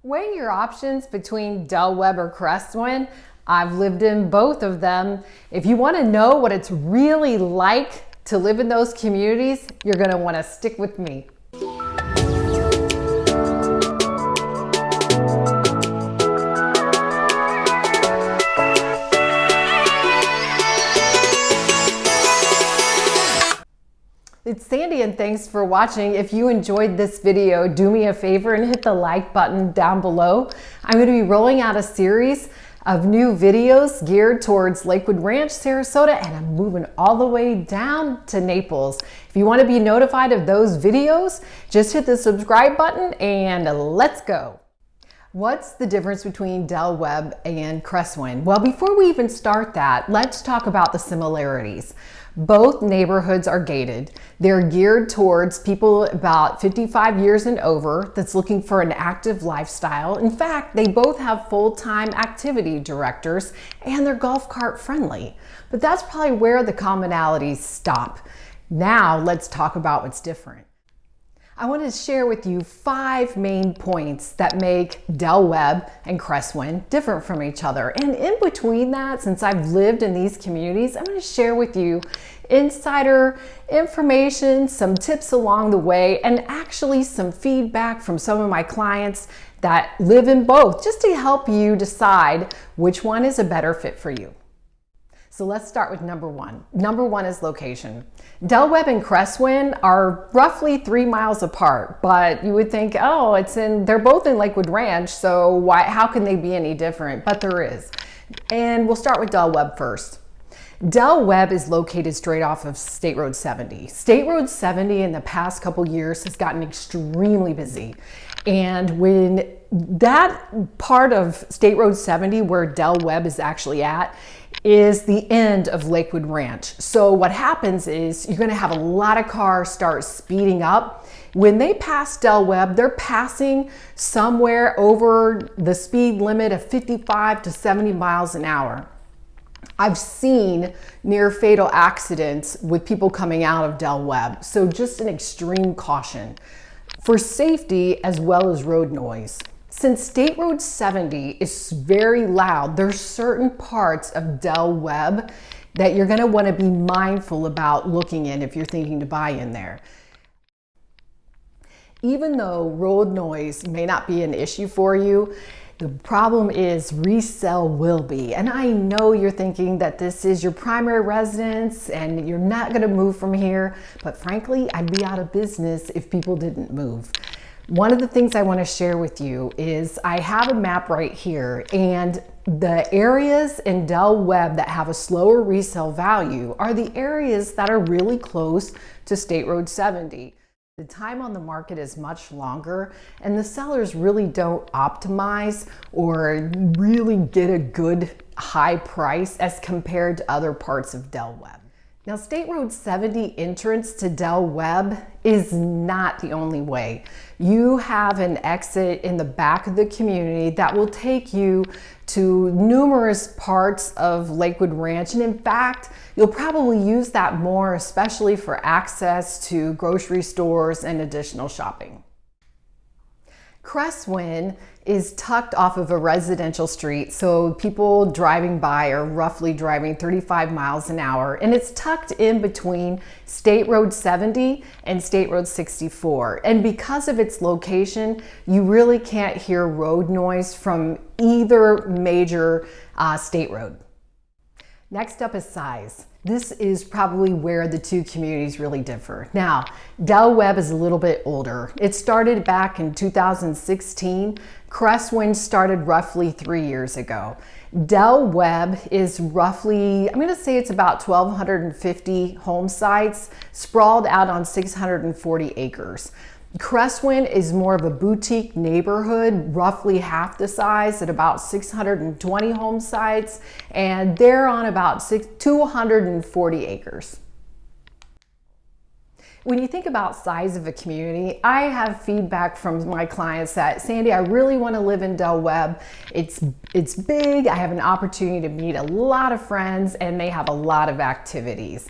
Weigh your options between Del Webb or Cresswind. I've lived in both of them. If you want to know what it's really like to live in those communities, you're going to want to stick with me. It's Sandy and thanks for watching. If you enjoyed this video, do me a favor and hit the like button down below. I'm going to be rolling out a series of new videos geared towards Lakewood Ranch, Sarasota, and I'm moving all the way down to Naples. If you want to be notified of those videos, just hit the subscribe button and let's go. What's the difference between Del Webb and Cresswind? Well, before we even start that, let's talk about the similarities. Both neighborhoods are gated. They're geared towards people about 55 years and over that's looking for an active lifestyle. In fact, they both have full-time activity directors and they're golf cart friendly. But that's probably where the commonalities stop. Now let's talk about what's different. I want to share with you 5 main points that make Del Webb and Cresswind different from each other. And in between that, since I've lived in these communities, I'm going to share with you insider information, some tips along the way, and actually some feedback from some of my clients that live in both, just to help you decide which one is a better fit for you. So let's start with number one. Number one is location. Del Webb and Cresswind are roughly 3 miles apart, but you would think, oh, they're both in Lakewood Ranch, so how can they be any different? But there is. And we'll start with Del Webb first. Del Webb is located straight off of State Road 70. State Road 70 in the past couple years has gotten extremely busy. And when that part of State Road 70 where Del Webb is actually at is the end of Lakewood Ranch. So what happens is you're going to have a lot of cars start speeding up. When they pass Del Webb, they're passing somewhere over the speed limit of 55 to 70 miles an hour. I've seen near fatal accidents with people coming out of Del Webb. So just an extreme caution for safety as well as road noise. Since State Road 70 is very loud, there's certain parts of Del Webb that you're going to want to be mindful about looking in if you're thinking to buy in there. Even though road noise may not be an issue for you, the problem is resale will be. And I know you're thinking that this is your primary residence and you're not going to move from here, but frankly, I'd be out of business if people didn't move. One of the things I want to share with you is I have a map right here, and the areas in Del Webb that have a slower resale value are the areas that are really close to State Road 70. The time on the market is much longer, and the sellers really don't optimize or really get a good high price as compared to other parts of Del Webb. Now, State Road 70 entrance to Del Webb is not the only way. You have an exit in the back of the community that will take you to numerous parts of Lakewood Ranch. And in fact, you'll probably use that more, especially for access to grocery stores and additional shopping. Cresswind is tucked off of a residential street, so people driving by are roughly driving 35 miles an hour, and it's tucked in between State Road 70 and State Road 64. And because of its location, you really can't hear road noise from either major state road. Next up is size. This is probably where the two communities really differ. Now, Del Webb is a little bit older. It started back in 2016. Cresswind started roughly 3 years ago. Del Webb is roughly, I'm going to say it's about 1,250 home sites sprawled out on 640 acres. Cresswind is more of a boutique neighborhood, roughly half the size at about 620 home sites, and they're on about 240 acres. When you think about size of a community, I have feedback from my clients that, Sandy, I really want to live in Del Webb. It's big, I have an opportunity to meet a lot of friends, and they have a lot of activities.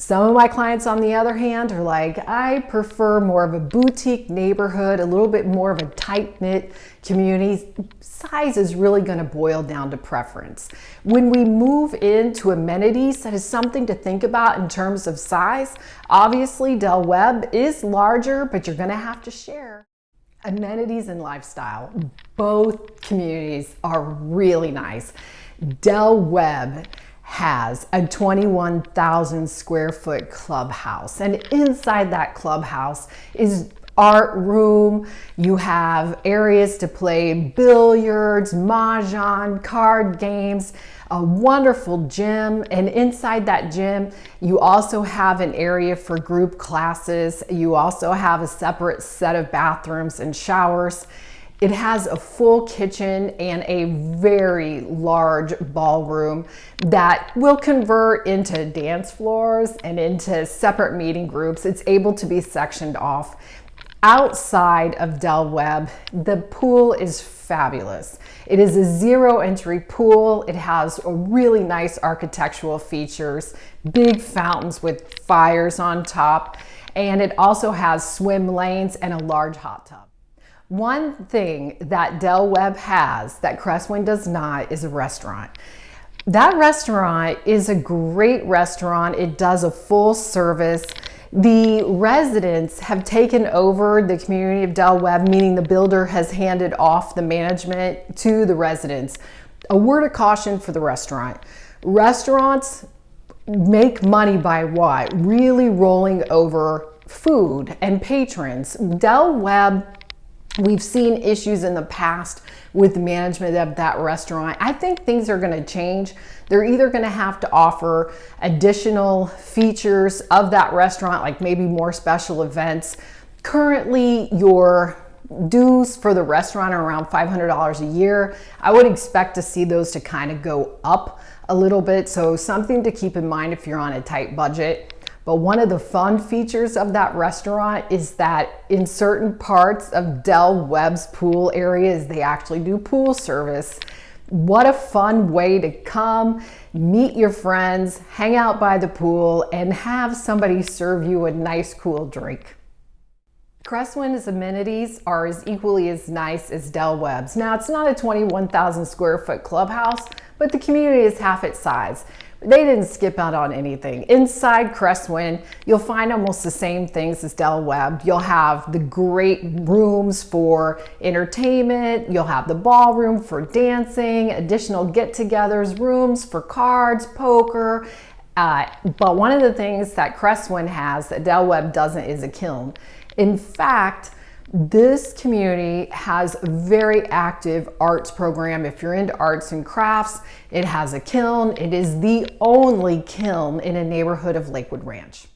Some of my clients, on the other hand, are like, I prefer more of a boutique neighborhood, a little bit more of a tight-knit community. Size is really going to boil down to preference. When we move into amenities, that is something to think about in terms of size. Obviously, Del Webb is larger, but you're going to have to share. Amenities and lifestyle. Both communities are really nice. Del Webb has a 21,000 square foot clubhouse, and inside that clubhouse is art room. You have areas to play billiards, mahjong, card games, a wonderful gym, and inside that gym you also have an area for group classes. You also have a separate set of bathrooms and showers. It has a full kitchen and a very large ballroom that will convert into dance floors and into separate meeting groups. It's able to be sectioned off. Outside of Del Webb, the pool is fabulous. It is a zero entry pool. It has a really nice architectural features, big fountains with fires on top, and it also has swim lanes and a large hot tub. One thing that Del Webb has that Cresswind does not is a restaurant. That restaurant is a great restaurant. It does a full service. The residents have taken over the community of Del Webb, meaning the builder has handed off the management to the residents. A word of caution for the restaurant. Restaurants make money by what? Really rolling over food and patrons. Del Webb, we've seen issues in the past with the management of that restaurant. I think things are going to change. They're either going to have to offer additional features of that restaurant, like maybe more special events. Currently, your dues for the restaurant are around $500 a year. I would expect to see those to kind of go up a little bit. So something to keep in mind if you're on a tight budget. But one of the fun features of that restaurant is that in certain parts of Del Webb's pool areas, they actually do pool service. What a fun way to come, meet your friends, hang out by the pool, and have somebody serve you a nice, cool drink. Cresswind's amenities are as equally as nice as Del Webb's. Now, it's not a 21,000 square foot clubhouse, but the community is half its size. They didn't skip out on anything. Inside Cresswind, you'll find almost the same things as Del Webb. You'll have the great rooms for entertainment. You'll have the ballroom for dancing, additional get-togethers, rooms for cards, poker. But one of the things that Cresswind has that Del Webb doesn't is a kiln. In fact, this community has a very active arts program. If you're into arts and crafts, it has a kiln. It is the only kiln in a neighborhood of Lakewood Ranch.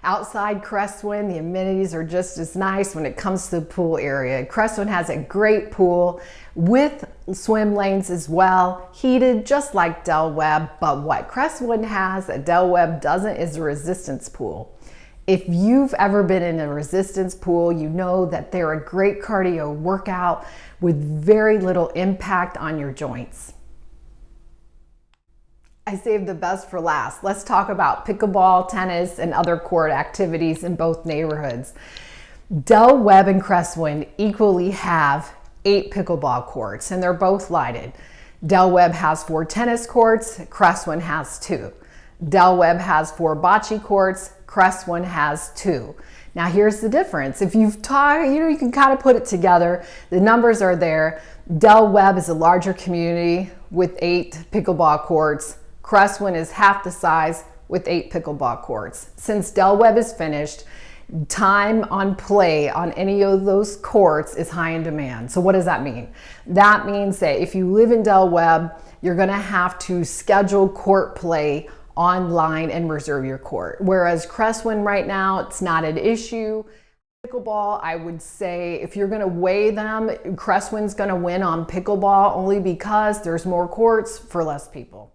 Outside Cresswind, the amenities are just as nice when it comes to the pool area. Cresswind has a great pool with swim lanes as well, heated just like Del Webb. But what Cresswind has that Del Webb doesn't is a resistance pool. If you've ever been in a resistance pool, you know that they're a great cardio workout with very little impact on your joints. I saved the best for last. Let's talk about pickleball, tennis, and other court activities in both neighborhoods. Del Webb and Cresswind equally have 8 pickleball courts, and they're both lighted. Del Webb has 4 tennis courts, Cresswind has 2. Del Webb has 4 bocce courts, Cresswind has 2. Now here's the difference. If you've taught, you can kind of put it together. The numbers are there. Del Webb is a larger community with 8 pickleball courts. Cresswind is half the size with 8 pickleball courts. Since Del Webb is finished, time on play on any of those courts is high in demand. So what does that mean? That means that if you live in Del Webb, you're going to have to schedule court play online and reserve your court. Whereas Cresswind right now, it's not an issue. Pickleball, I would say if you're going to weigh them, Cresswind's going to win on pickleball only because there's more courts for less people.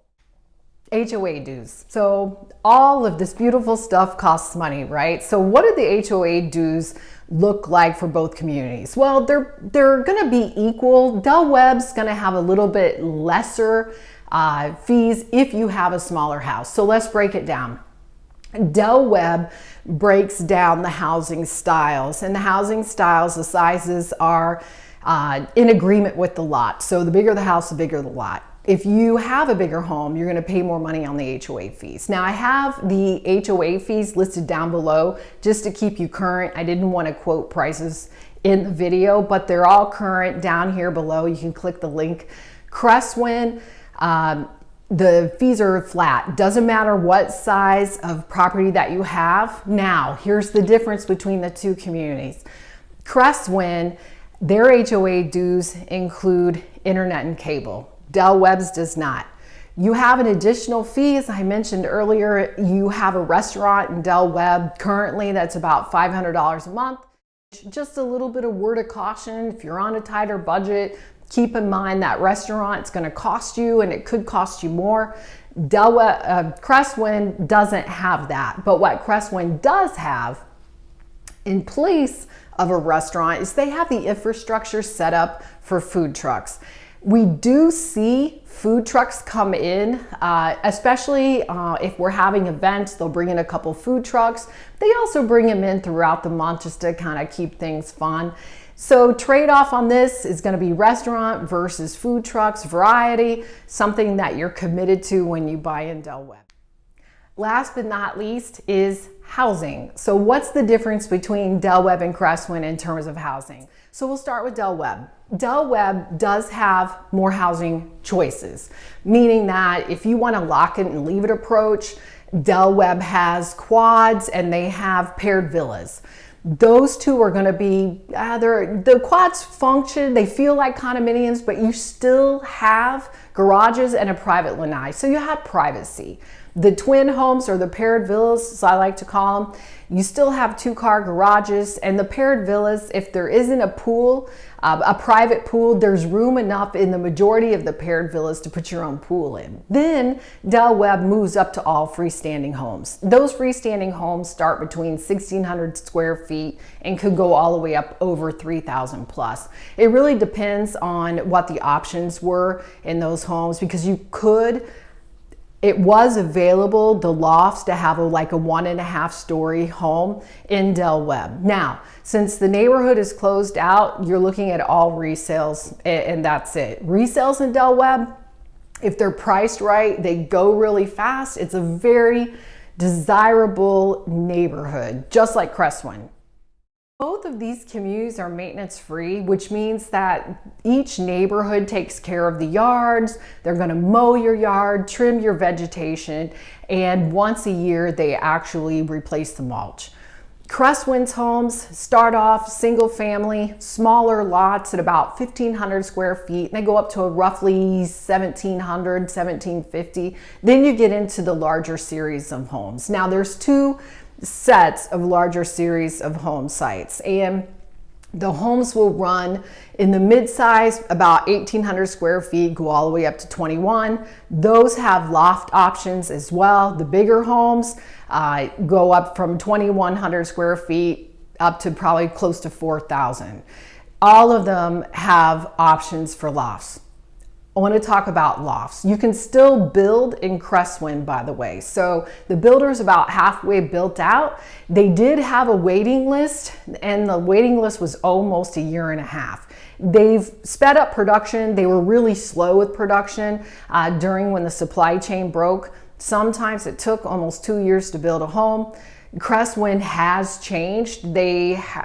HOA dues. So all of this beautiful stuff costs money, right? So what do the HOA dues look like for both communities? Well, they're going to be equal. Del Webb's going to have a little bit lesser fees if you have a smaller house. So let's break it down. Del Webb breaks down the housing styles, and the housing styles, the sizes are in agreement with the lot. So the bigger the house, the bigger the lot. If you have a bigger home, you're going to pay more money on the HOA fees. Now I have the HOA fees listed down below just to keep you current. I didn't want to quote prices in the video, but they're all current down here below. You can click the link. Cresswind, the fees are flat. Doesn't matter what size of property that you have. Now, here's the difference between the two communities. Cresswind, their HOA dues include internet and cable. Del Webb's does not. You have an additional fee, as I mentioned earlier. You have a restaurant in Del Webb currently that's about $500 a month. Just a little bit of word of caution, if you're on a tighter budget, keep in mind that restaurant's going to cost you, and it could cost you more. Cresswind doesn't have that, but what Cresswind does have in place of a restaurant is they have the infrastructure set up for food trucks. We do see food trucks come in, especially if we're having events, they'll bring in a couple food trucks. They also bring them in throughout the month just to kind of keep things fun. So trade-off on this is going to be restaurant versus food trucks, variety, something that you're committed to when you buy in Del Webb. Last but not least is housing. So what's the difference between Del Webb and Cresswind in terms of housing? So we'll start with Del Webb. Del Webb does have more housing choices, meaning that if you want to lock it and leave it approach, Del Webb has quads and they have paired villas. Those two are going to be, the quads function, they feel like condominiums, but you still have garages and a private lanai, so you have privacy. The twin homes, or the paired villas, as I like to call them, you still have 2-car garages, and the paired villas, if there isn't a pool, a private pool, there's room enough in the majority of the paired villas to put your own pool in. Then Del Webb moves up to all freestanding homes. Those freestanding homes start between 1,600 square feet and could go all the way up over 3,000 plus. It really depends on what the options were in those homes, because it was available, the lofts, to have like a 1.5 story home in Del Webb. Now, since the neighborhood is closed out, you're looking at all resales, and that's it. Resales in Del Webb, if they're priced right, they go really fast. It's a very desirable neighborhood, just like Cresswind. Both of these communities are maintenance free, which means that each neighborhood takes care of the yards. They're going to mow your yard, trim your vegetation, and once a year they actually replace the mulch. Cresswind's homes start off single family, smaller lots at about 1,500 square feet, and they go up to a roughly 1,700, 1,750. Then you get into the larger series of homes. Now there's two sets of larger series of home sites, and the homes will run in the mid-size, about 1,800 square feet, go all the way up to 21. Those have loft options as well. The bigger homes go up from 2,100 square feet up to probably close to 4,000. All of them have options for lofts. I want to talk about lofts. You can still build in Cresswind, by the way. So the builder is about halfway built out. They did have a waiting list, and the waiting list was almost 1.5 years. They've sped up production. They were really slow with production during when the supply chain broke. Sometimes it took almost 2 years to build a home. Cresswind has changed.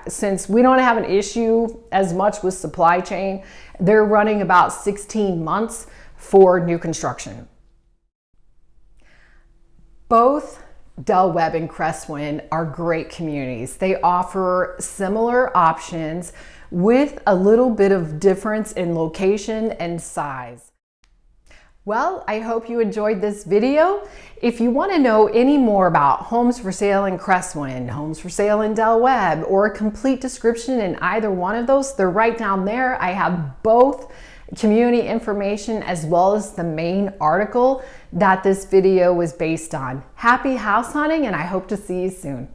Since we don't have an issue as much with supply chain, they're running about 16 months for new construction. Both Del Webb and Cresswind are great communities. They offer similar options with a little bit of difference in location and size. Well, I hope you enjoyed this video. If you want to know any more about homes for sale in Cresswind, homes for sale in Del Webb, or a complete description in either one of those, they're right down there. I have both community information as well as the main article that this video was based on. Happy house hunting, and I hope to see you soon.